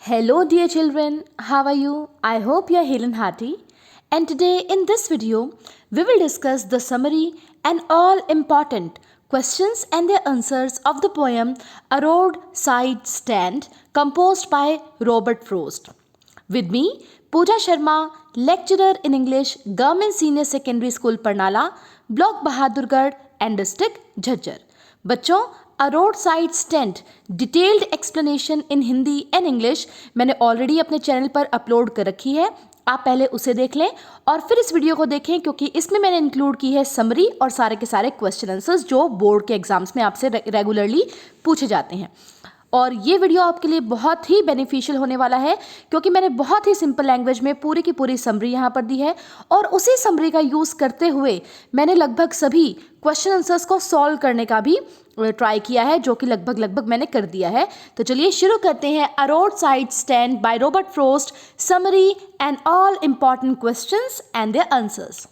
Hello dear children, how are you? I hope you are hale and hearty. And today in this video, we will discuss the summary and all important questions and their answers of the poem A Roadside Stand composed by Robert Frost. With me, Pooja Sharma, lecturer in English, Government Senior Secondary School Parnala, Block Bahadurgarh and District Jhajjar. बच्चों, a road side stand detailed explanation in Hindi and English मैंने already अपने channel पर upload कर रखी है। आप पहले उसे देख लें और फिर इस वीडियो को देखें, क्योंकि इसमें मैंने इंक्लूड की है समरी और सारे के सारे क्वेश्चन आंसर्स जो बोर्ड के एग्जाम्स में आपसे रेगुलरली पूछे जाते हैं। और ये वीडियो आपके लिए बहुत ही बेनिफिशियल होने वाला है, क्योंकि मैंने बहुत ही सिंपल लैंग्वेज में पूरी की पूरी समरी यहाँ पर दी है और उसी समरी का यूज़ करते हुए मैंने लगभग सभी क्वेश्चन आंसर्स को सॉल्व करने का भी ट्राई किया है, जो कि लगभग मैंने कर दिया है। तो चलिए शुरू करते हैं। A road side stand by Robert Frost, summary and all important questions and their answers.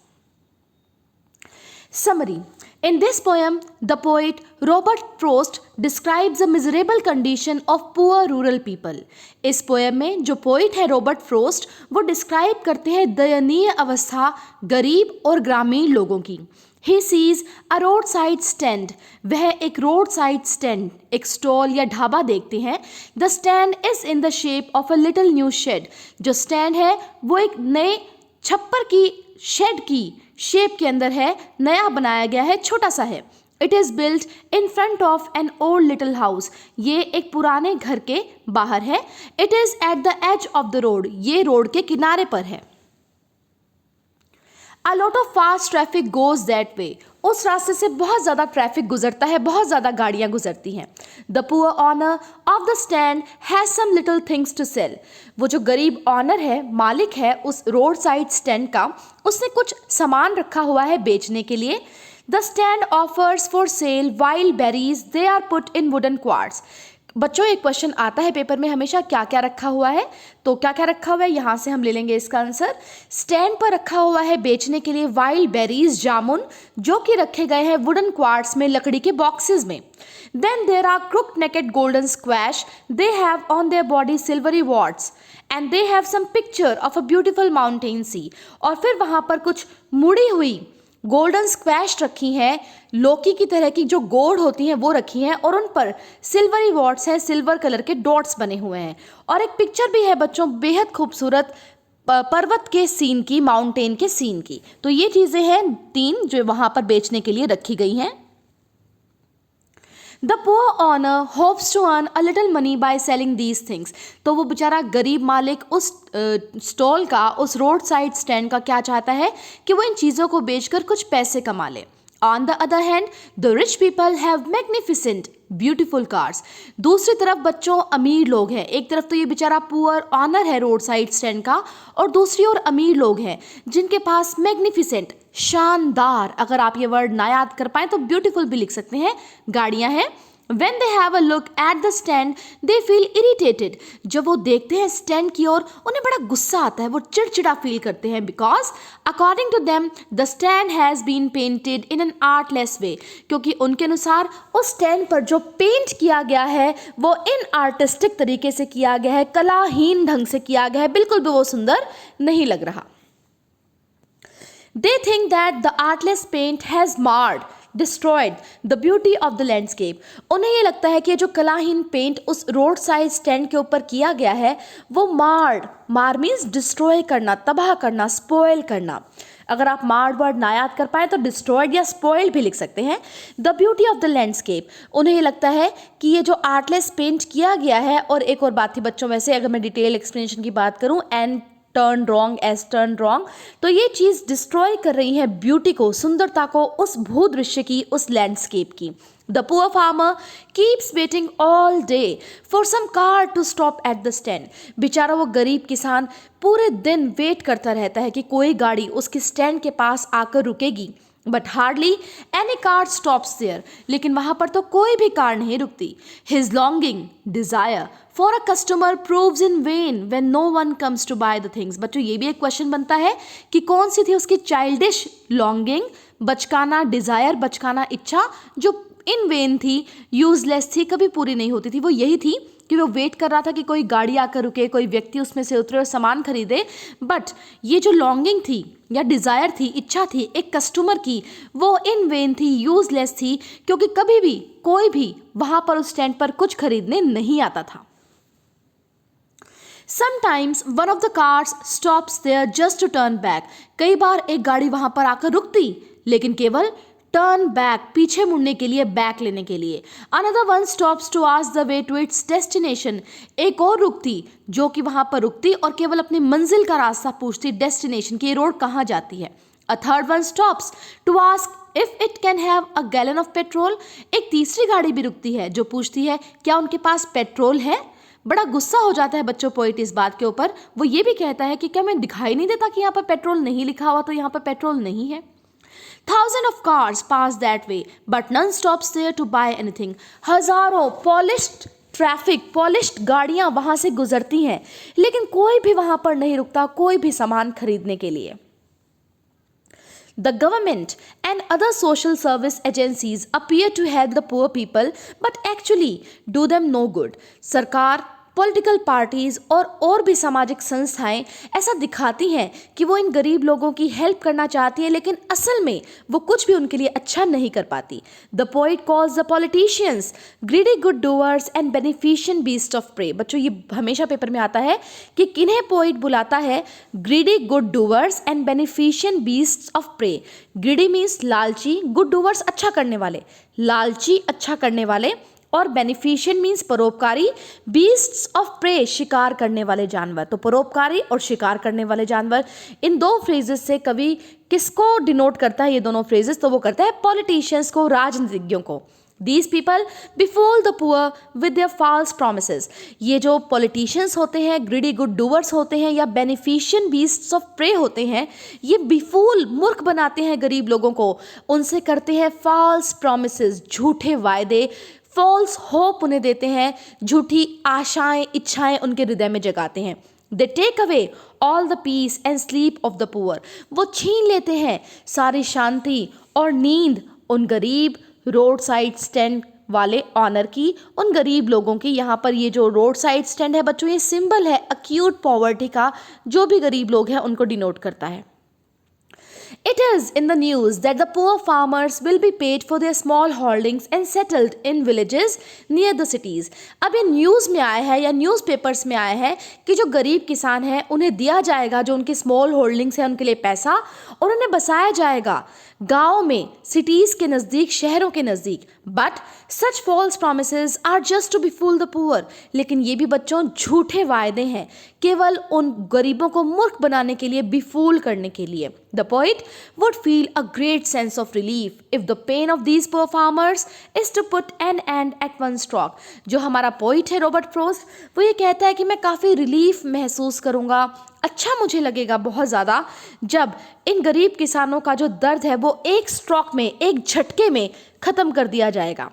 Summary. In this poem, the poet Robert Frost describes a miserable condition of poor rural people. इस poem में जो poet है Robert frost वो describe करते हैं दयनीय अवस्था गरीब और ग्रामीण लोगों की। He sees a roadside stand. वह एक रोड साइड स्टैंड, एक स्टॉल या ढाबा देखते हैं। The stand is in the shape of a little new shed. जो स्टैंड है वो एक नए छप्पर की शेड की शेप के अंदर है, नया बनाया गया है, छोटा सा है। It is built in front of an old little house. ये एक पुराने घर के बाहर है। It is at the edge of the road. ये रोड के किनारे पर है। A lot of fast traffic goes that way. उस रास्ते से बहुत ज़्यादा ट्रैफिक गुजरता है, बहुत ज़्यादा गाड़ियाँ गुजरती हैं। The poor owner of the stand has some little things to sell. वो जो गरीब ऑनर है, मालिक है उस रोड साइड स्टैंड का, उसने कुछ सामान रखा हुआ है बेचने के लिए। The stand offers for sale wild berries. They are put in wooden quarts. बच्चों, एक क्वेश्चन आता है पेपर में हमेशा, क्या क्या रखा हुआ है? तो क्या क्या रखा हुआ है यहाँ से हम ले लेंगे इसका आंसर। स्टैंड पर रखा हुआ है बेचने के लिए वाइल्ड बेरीज, जामुन, जो कि रखे गए हैं वुडन क्वार्ट्स में, लकड़ी के बॉक्सेस में। Then there are crooked necked golden squash. They have on their body silvery warts and they have some picture of a beautiful mountain sea. और फिर वहाँ पर कुछ मुड़ी हुई गोल्डन स्क्वैश रखी हैं, लौकी की तरह की जो गोड़ होती हैं वो रखी हैं, और उन पर सिल्वरी वॉट्स हैं, सिल्वर कलर के डॉट्स बने हुए हैं। और एक पिक्चर भी है बच्चों बेहद खूबसूरत पर्वत के सीन की, माउंटेन के सीन की। तो ये चीज़ें हैं तीन जो वहाँ पर बेचने के लिए रखी गई हैं। The poor owner hopes to earn a little money by selling these things. तो वो बेचारा गरीब मालिक उस स्टॉल का, उस रोड साइड स्टैंड का क्या चाहता है कि वो इन चीज़ों को बेचकर कुछ पैसे कमा ले। On the other hand, the rich people have magnificent, beautiful cars. दूसरी तरफ बच्चों अमीर लोग हैं। एक तरफ तो ये बेचारा पुअर ऑनर है रोड साइड स्टैंड का, और दूसरी ओर अमीर लोग हैं जिनके पास मैग्निफिसेंट, शानदार, अगर आप ये वर्ड ना याद कर पाएँ तो ब्यूटीफुल भी लिख सकते हैं, गाड़ियाँ हैं। When they have a look at the stand, they feel irritated. जब वो देखते हैं स्टैंड की ओर उन्हें बड़ा गुस्सा आता है, वो चिड़चिड़ा फील करते हैं। Because according to them, the stand has been painted in an artless way. क्योंकि उनके अनुसार उस स्टैंड पर जो पेंट किया गया है वो इन आर्टिस्टिक तरीके से किया गया है, कलाहीन ढंग से किया गया है, बिल्कुल भी वो सुंदर नहीं लग रहा। They think that the artless paint has marred, destroyed the beauty of the landscape. उन्हें ये लगता है कि ये जो कलाहीन पेंट उस रोड साइड स्टैंड के ऊपर किया गया है वो मार मीन्स डिस्ट्रॉय करना, तबाह करना, स्पॉइल करना। अगर आप मार्ड वर्ड ना याद कर पाए तो डिस्ट्रॉयड या स्पॉइल्ड भी लिख सकते हैं। The beauty of the landscape, उन्हें ये लगता है कि ये जो आर्टलेस पेंट किया गया है। और एक और बात थी बच्चों, वैसे अगर मैं डिटेल एक्सप्लेनेशन की बात करूँ, and turn wrong as turn wrong, तो ये चीज़ डिस्ट्रॉय कर रही है ब्यूटी को, सुंदरता को, उस भूदृश्य की, उस लैंडस्केप की। The poor farmer keeps waiting all day for some car to stop at the stand. बेचारा वो गरीब किसान पूरे दिन वेट करता रहता है कि कोई गाड़ी उसके स्टैंड के पास आकर रुकेगी। But hardly any car stops there, लेकिन वहाँ पर तो कोई भी कार नहीं रुकती। His longing, desire for a customer proves in vain when no one comes to buy the things. बच्चों, ये भी एक क्वेश्चन बनता है कि कौन सी थी उसकी चाइल्डिश लॉन्गिंग, बचकाना डिज़ायर, बचकाना इच्छा, जो इन वेन थी, यूजलेस थी, कभी पूरी नहीं होती थी। वो यही थी कि वो वेट कर रहा था कि कोई गाड़ी आकर रुके, कोई व्यक्ति उसमें से उतरे और सामान खरीदे, बट ये जो लॉन्गिंग थी या डिज़ायर थी, इच्छा थी एक कस्टमर की, वो इन वेन थी, यूजलेस थी, क्योंकि कभी भी कोई भी वहाँ पर उस स्टैंड पर कुछ खरीदने नहीं आता था। Sometimes one of the cars stops there just to turn back. कई बार एक गाड़ी वहां पर आकर रुकती, लेकिन केवल टर्न बैक, पीछे मुड़ने के लिए, बैक लेने के लिए। Another one stops to ask the way to its destination. एक और रुकती जो कि वहां पर रुकती और केवल अपनी मंजिल का रास्ता पूछती, डेस्टिनेशन की रोड कहाँ जाती है। A third one stops to ask if it can have a gallon of petrol. एक तीसरी गाड़ी भी रुकती है जो पूछती है क्या उनके पास पेट्रोल है। बड़ा गुस्सा हो जाता है बच्चों पोइट इस बात के ऊपर। वो ये भी कहता है कि क्या मैं दिखाई नहीं देता कि यहाँ पर पेट्रोल नहीं लिखा हुआ, तो यहाँ पर पेट्रोल नहीं है। Thousands of cars pass that way, but none stops there to buy anything. हजारों पॉलिश्ड गाड़ियां वहां से गुजरती हैं, लेकिन कोई भी वहां पर नहीं रुकता कोई भी सामान खरीदने के लिए। The government and other social service agencies appear to help the poor people, but actually do them no good. सरकार, पॉलिटिकल पार्टीज और भी सामाजिक संस्थाएं ऐसा दिखाती हैं कि वो इन गरीब लोगों की हेल्प करना चाहती हैं, लेकिन असल में वो कुछ भी उनके लिए अच्छा नहीं कर पाती। The poet calls the politicians greedy good doers and beneficent beast of prey. बच्चों ये हमेशा पेपर में आता है कि किन्हें पोइट बुलाता है, greedy good doers and beneficent beast of prey. Greedy means लालची, गुड डूअर्स अच्छा करने वाले, लालची अच्छा करने वाले, और बेनिफिशिएंट मीन्स परोपकारी, बीस्ट्स ऑफ प्रे शिकार करने वाले जानवर। तो परोपकारी और शिकार करने वाले जानवर, इन दो फ्रेजेस से कवि किसको डिनोट करता है? ये दोनों फ्रेजेस तो वो करता है पॉलिटिशियंस को, राजनीतिज्ञों को। These people befool the poor with their false promises. ये जो पॉलिटिशियंस होते हैं, ग्रीडी गुड डूअर्स होते हैं या बेनिफिशिएंट बीस्ट्स ऑफ प्रे होते हैं, ये बिफूल मूर्ख बनाते हैं गरीब लोगों को, उनसे करते हैं फॉल्स प्रॉमिसेस, झूठे वायदे, फॉल्स होप उन्हें देते हैं, झूठी आशाएं, इच्छाएं उनके हृदय में जगाते हैं। They take away all the peace and sleep of the poor. वो छीन लेते हैं सारी शांति और नींद उन गरीब रोड साइड स्टैंड वाले ऑनर की, उन गरीब लोगों की। यहाँ पर ये जो रोड साइड स्टैंड है बच्चों, ये सिंबल है अक्यूट पॉवर्टी का, जो भी गरीब लोग हैं उनको डिनोट करता है। It is in the news that the poor farmers will be paid for their small holdings and settled in villages near the cities. अब ये न्यूज़ में आया है या न्यूज़पेपर्स में आया है कि जो गरीब किसान हैं उन्हें दिया जाएगा जो उनके स्मॉल होल्डिंग्स हैं उनके लिए पैसा, और उन्हें बसाया जाएगा गाँव में, सिटीज़ के नज़दीक, शहरों के नज़दीक। But such false promises are just to befool the poor. लेकिन ये भी बच्चों झूठे वायदे हैं, केवल उन गरीबों को मूर्ख बनाने के लिए, बिफूल करने के लिए। The poet would feel a great sense of relief if the pain of these poor farmers is to put an end at one stroke. जो हमारा पोइट है रॉबर्ट फ्रॉस्ट, वो ये कहता है कि मैं काफ़ी रिलीफ महसूस करूँगा, अच्छा मुझे लगेगा बहुत ज़्यादा जब इन गरीब किसानों का जो दर्द है वो एक स्ट्रोक में, एक झटके में ख़त्म कर दिया जाएगा।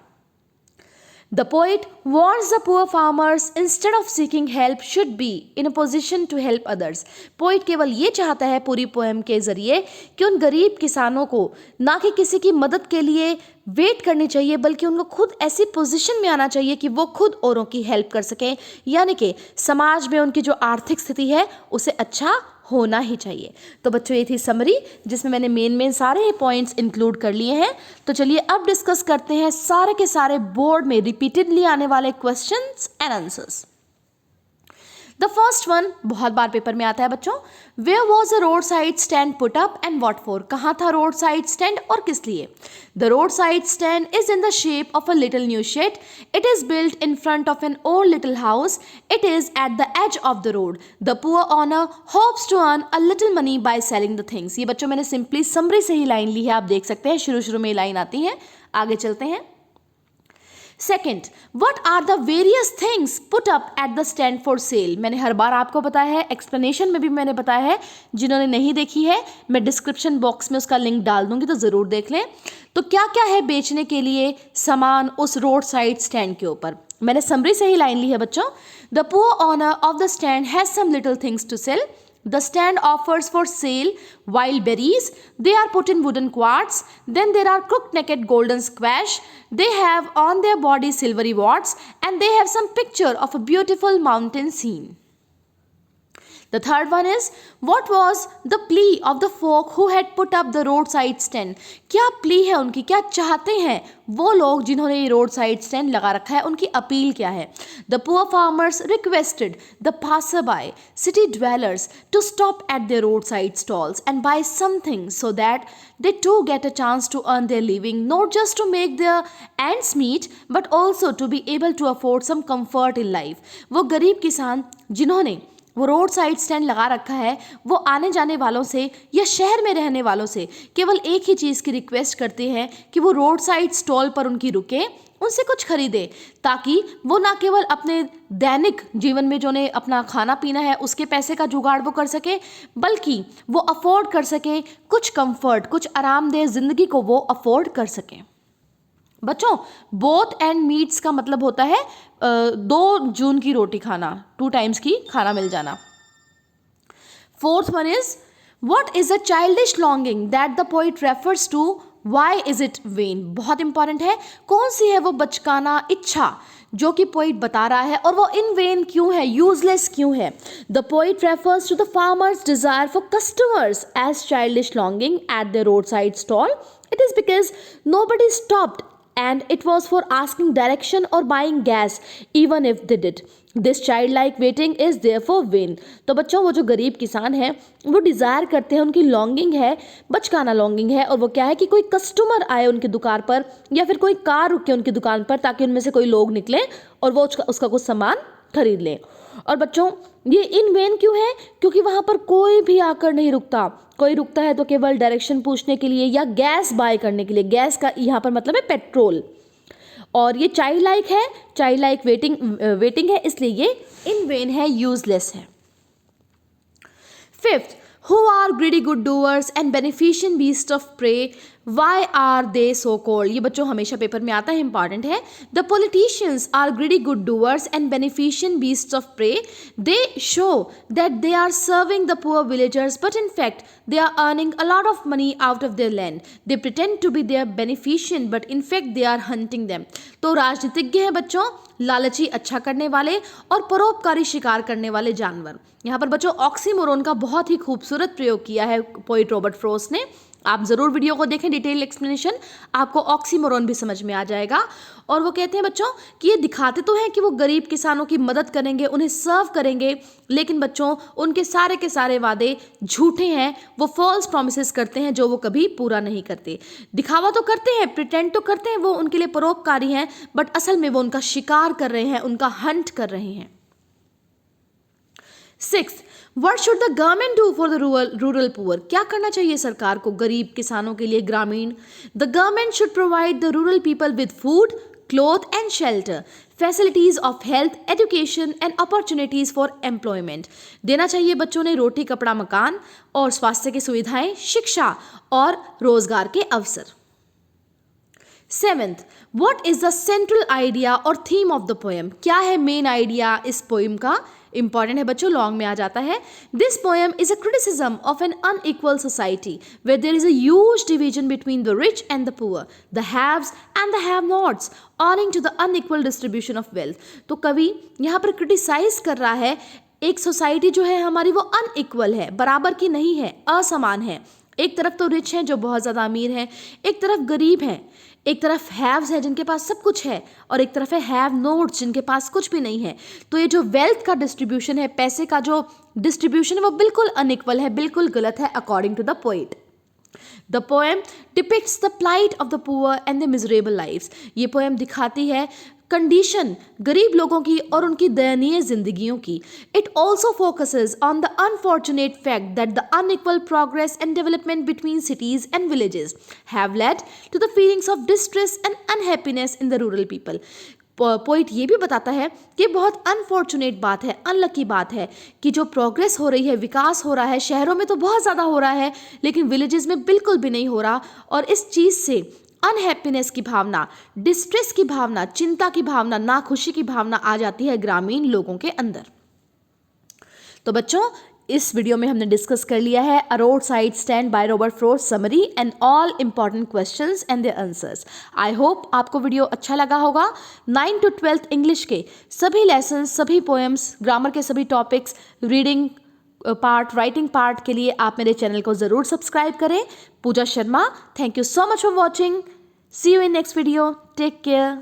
The poet warns the poor farmers instead of seeking help should be in a position to help others. Poet केवल ये चाहता है पूरी पोएम के जरिए कि उन गरीब किसानों को ना कि किसी की मदद के लिए वेट करनी चाहिए, बल्कि उनको खुद ऐसी पोजीशन में आना चाहिए कि वो खुद औरों की हेल्प कर सकें, यानी कि समाज में उनकी जो आर्थिक स्थिति है उसे अच्छा होना ही चाहिए। तो बच्चों ये थी समरी जिसमें मैंने मेन सारे पॉइंट्स इंक्लूड कर लिए हैं। तो चलिए अब डिस्कस करते हैं सारे के सारे बोर्ड में रिपीटेडली आने वाले questions and answers. The first one बहुत बार पेपर में आता है बच्चों, where was a road side stand put up and what for? कहाँ था रोड साइड स्टैंड और किस लिए? The road side stand is in the shape of a little new shed. It is built in front of an old little house. It is at the edge of the road. The poor honour hopes to earn a little money by selling the things. ये बच्चों मैंने simply summary से ही line ली है, आप देख सकते हैं शुरू में लाइन आती है। आगे चलते हैं। Second, what are the various things put up at the stand for sale? मैंने हर बार आपको बताया है, एक्सप्लेनेशन में भी मैंने बताया है, जिन्होंने नहीं देखी है मैं डिस्क्रिप्शन बॉक्स में उसका लिंक डाल दूंगी तो ज़रूर देख लें। तो क्या क्या है बेचने के लिए सामान उस रोड साइड स्टैंड के ऊपर? मैंने समरी से ही लाइन ली है बच्चों। The poor owner of the stand has some little things to sell. The stand offers for sale wild berries. They are put in wooden quarts. Then there are crook-necked golden squash. They have on their body silvery warts, and they have some picture of a beautiful mountain scene. The third one is, what was the plea of the folk who had put up the roadside stand? क्या plea है उनकी, क्या चाहते हैं वो लोग जिन्होंने ये रोड साइड स्टैंड लगा रखा है, उनकी अपील क्या है? The poor farmers requested the passerby, city dwellers, to stop at their roadside stalls and buy something so that they too get a chance to earn their living, not just to make their ends meet, but also to be able to afford some comfort in life. वो गरीब किसान जिन्होंने वो road side stand लगा रखा है, वो आने जाने वालों से या शहर में रहने वालों से केवल एक ही चीज़ की रिक्वेस्ट करते हैं कि वो रोड साइड स्टॉल पर उनकी रुके, उनसे कुछ खरीदे, ताकि वो ना केवल अपने दैनिक जीवन में जो उन्हें अपना खाना पीना है उसके पैसे का जुगाड़ वो कर सके, बल्कि वो अफोर्ड कर सके कुछ कंफर्ट, कुछ आरामदेह ज़िंदगी को वो अफोर्ड कर सकें. बच्चों, बोथ एंड मीट्स का मतलब होता है 2 जून की रोटी खाना, 2 टाइम्स की खाना मिल जाना. Fourth one is, what is a childish longing that the poet refers to, why is it vain? बहुत इंपॉर्टेंट है, कौन सी है वो बचकाना इच्छा जो कि पोइट बता रहा है, और वो इन वेन क्यों है, यूजलेस क्यों है? The poet refers to the farmers desire for customers as childish longing at the road side stall. It is because nobody stopped and it was for asking direction or buying gas even if they did. This childlike waiting is therefore vain. तो बच्चों, वो जो गरीब किसान हैं वो desire करते हैं, उनकी लॉन्गिंग है, बचकाना लॉन्गिंग है, और वो क्या है कि कोई कस्टमर आए उनकी दुकान पर या फिर कोई कार रुके उनकी दुकान पर, ताकि उनमें से कोई लोग निकलें और वो उसका कुछ सामान खरीद लें. और बच्चों, ये इन वेन क्यों है? क्योंकि वहाँ पर कोई भी आकर नहीं रुकता. कोई रुकता है तो केवल डायरेक्शन पूछने के लिए या गैस बाय करने के लिए. गैस का यहाँ पर मतलब है पेट्रोल. और ये चाइल्ड लाइक है, चाइल्ड लाइक वेटिंग है, इसलिए ये इन वेन है, यूजलेस है. Fifth, who are greedy good doers and beneficent beasts of prey, why are they so called? ये बच्चों हमेशा पेपर में आता है, इंपॉर्टेंट है. The politicians are greedy good doers and beneficent beasts of prey. They show that they are serving the poor villagers, but in fact they are earning a lot of money out of their land. They pretend to be their beneficent, but in fact they are hunting them. तो राजनीतिज्ञ हैं बच्चों लालची अच्छा करने वाले और परोपकारी शिकार करने वाले जानवर. यहाँ पर बच्चों ऑक्सीमोरोन का बहुत ही खूबसूरत प्रयोग किया है पोइट रॉबर्ट फ्रॉस्ट ने. आप ज़रूर वीडियो को देखें, डिटेल एक्सप्लेनेशन, आपको ऑक्सीमोरोन भी समझ में आ जाएगा. और वो कहते हैं बच्चों कि ये दिखाते तो हैं कि वो गरीब किसानों की मदद करेंगे, उन्हें सर्व करेंगे, लेकिन बच्चों उनके सारे के सारे वादे झूठे हैं. वो फॉल्स प्रॉमिसेस करते हैं जो वो कभी पूरा नहीं करते. दिखावा तो करते हैं, प्रिटेंड तो करते हैं वो उनके लिए परोपकारी हैं, बट असल में वो उनका शिकार कर रहे हैं, उनका हंट कर रहे हैं. Sixth, What should the government do for the rural poor? क्या करना चाहिए सरकार को गरीब किसानों के लिए, ग्रामीण? The government should provide the rural people with food, cloth and shelter, facilities of health, education and opportunities for employment. देना चाहिए बच्चों ने रोटी, कपड़ा, मकान और स्वास्थ्य की सुविधाएं, शिक्षा और रोजगार के अवसर. Seventh, what is the central idea or theme of the poem? क्या है मेन आइडिया इस पोइम का? इंपॉर्टेंट है बच्चों, लॉन्ग में आ जाता है. This poem is a criticism of an unequal society where there is a huge division between the rich and the poor, the haves and the have nots, owing to the unequal distribution of wealth. तो कवि यहाँ पर criticise कर रहा है एक society जो है हमारी वो अनइक्वल है, बराबर की नहीं है, असमान है. एक तरफ तो रिच हैं जो बहुत ज़्यादा अमीर हैं, एक तरफ गरीब हैं, एक तरफ हैव्स है जिनके पास सब कुछ है, और एक तरफ है हैव नोट्स जिनके पास कुछ भी नहीं है. तो ये जो वेल्थ का डिस्ट्रीब्यूशन है, पैसे का जो डिस्ट्रीब्यूशन है, वो बिल्कुल अनइक्वल है, बिल्कुल गलत है according to the poet. The poem depicts the plight of the poor and the miserable lives. ये पोएम दिखाती है कंडीशन गरीब लोगों की और उनकी दयनीय जिंदगियों की. It also focuses on the unfortunate fact that the unequal progress and development between cities and villages have led to the feelings of distress and unhappiness in the rural people. Poet ये भी बताता है कि बहुत unfortunate बात है, unlucky बात है कि जो प्रोग्रेस हो रही है, विकास हो रहा है, शहरों में तो बहुत ज़्यादा हो रहा है, लेकिन विलेजेस में बिल्कुल भी नहीं हो रहा. और इस चीज़ से अनहैप्पीनेस की भावना, डिस्ट्रेस की भावना, चिंता की भावना, नाखुशी की भावना आ जाती है ग्रामीण लोगों के अंदर. तो बच्चों इस वीडियो में हमने डिस्कस कर लिया है a road side stand by Robert Frost summary and all important questions and their answers. I hope आपको वीडियो अच्छा लगा होगा। 9 to 12th इंग्लिश के सभी लेसन, सभी पोएम्स, ग्रामर के सभी topics, reading part, writing part के लिए आप मेरे चैनल को ज़रूर सब्सक्राइब करें। Pooja Sharma, thank you so much for watching. See you in next video. Take care.